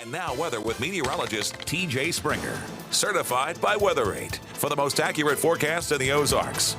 And now weather with meteorologist TJ Springer, certified by Weather8 for the most accurate forecast in the Ozarks.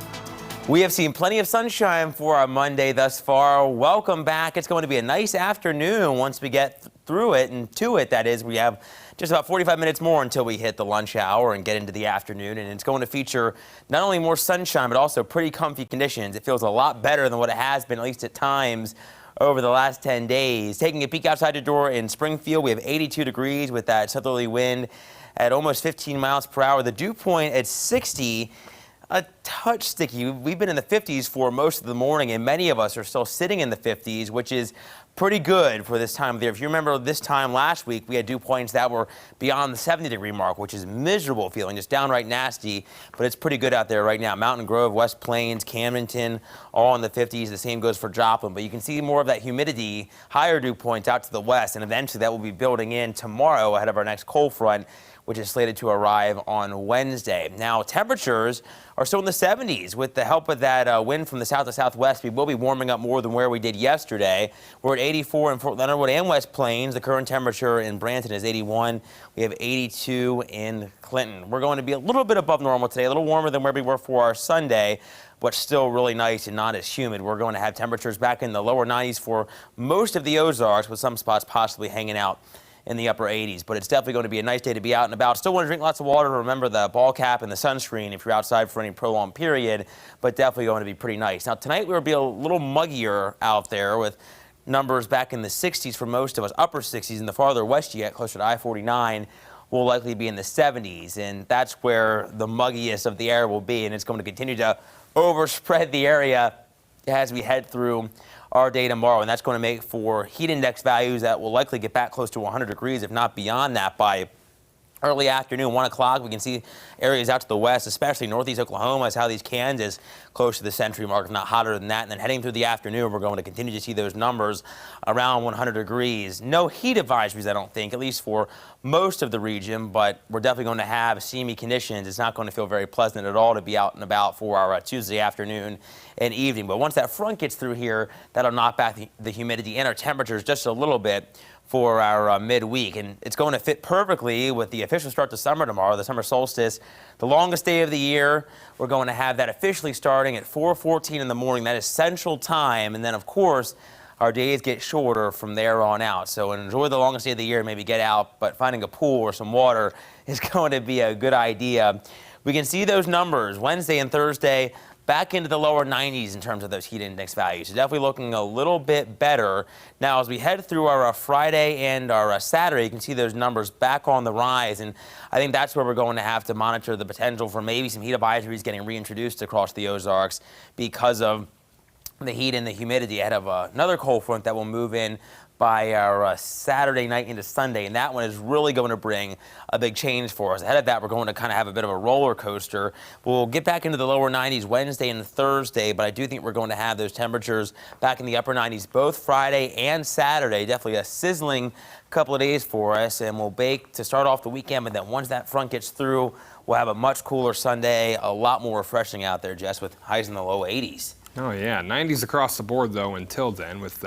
We have seen plenty of sunshine for our Monday thus far. Welcome back. It's going to be a nice afternoon once we get through it and to it. That is, we have just about 45 minutes more until we hit the lunch hour and get into the afternoon. And it's going to feature not only more sunshine, but also pretty comfy conditions. It feels a lot better than what it has been, at least at times, over the last 10 days. Taking a peek outside the door in Springfield, we have 82 degrees with that southerly wind at almost 15 miles per hour. The dew point at 60. A touch sticky. We've been in the 50s for most of the morning, and many of us are still sitting in the 50s, which is pretty good for this time of the year. If you remember this time last week, we had dew points that were beyond the 70-degree mark, which is miserable feeling, just downright nasty, but it's pretty good out there right now. Mountain Grove, West Plains, Camdenton, all in the 50s. The same goes for Joplin, but you can see more of that humidity, higher dew points out to the west, and eventually that will be building in tomorrow ahead of our next cold front, which is slated to arrive on Wednesday. Now, temperatures are still in the 70s. With the help of that wind from the south to southwest, we will be warming up more than where we did yesterday. We're at 84 in Fort Leonard Wood and West Plains. The current temperature in Branton is 81. We have 82 in Clinton. We're going to be a little bit above normal today, a little warmer than where we were for our Sunday, but still really nice and not as humid. We're going to have temperatures back in the lower 90s for most of the Ozarks, with some spots possibly hanging out in the upper 80s, but it's definitely going to be a nice day to be out and about. Still want to drink lots of water. Remember the ball cap and the sunscreen if you're outside for any prolonged period, but definitely going to be pretty nice. Now, tonight we'll be a little muggier out there with numbers back in the 60s for most of us, upper 60s, and the farther west you get, closer to I-49, will likely be in the 70s, and that's where the muggiest of the air will be, and it's going to continue to overspread the area as we head through our day tomorrow, and that's going to make for heat index values that will likely get back close to 100 degrees, if not beyond that, by early afternoon, 1 o'clock. We can see areas out to the west, especially northeast Oklahoma, Southeast Kansas, close to the century mark, if not hotter than that. And then heading through the afternoon, we're going to continue to see those numbers around 100 degrees. No heat advisories, I don't think, at least for most of the region, but we're definitely going to have steamy conditions. It's not going to feel very pleasant at all to be out and about for our Tuesday afternoon and evening. But once that front gets through here, that'll knock back the humidity and our temperatures just a little bit for our midweek, and it's going to fit perfectly with the official start to summer tomorrow, the summer solstice, the longest day of the year. We're going to have that officially starting at 4:14 in the morning. That is Central Time, and then, of course, our days get shorter from there on out. So enjoy the longest day of the year, maybe get out, but finding a pool or some water is going to be a good idea. We can see those numbers Wednesday and Thursday back into the lower 90s in terms of those heat index values. So definitely looking a little bit better. Now, as we head through our Friday and our Saturday, you can see those numbers back on the rise. And I think that's where we're going to have to monitor the potential for maybe some heat advisories getting reintroduced across the Ozarks because of the heat and the humidity ahead of another cold front that will move in by our Saturday night into Sunday, and that one is really going to bring a big change for us. Ahead of that, we're going to kind of have a bit of a roller coaster. We'll get back into the lower 90s Wednesday and Thursday, but I do think we're going to have those temperatures back in the upper 90s both Friday and Saturday. Definitely a sizzling couple of days for us, and we'll bake to start off the weekend, but then once that front gets through, we'll have a much cooler Sunday, a lot more refreshing out there, Jess, with highs in the low 80s. Oh, yeah. 90s across the board, though, until then, with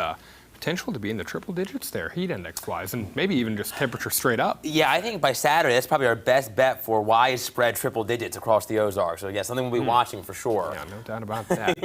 potential to be in the triple digits there, heat index-wise, and maybe even just temperature straight up. Yeah, I think by Saturday, that's probably our best bet for widespread triple digits across the Ozarks. So, yeah, something we'll be watching for sure. Yeah, no doubt about that.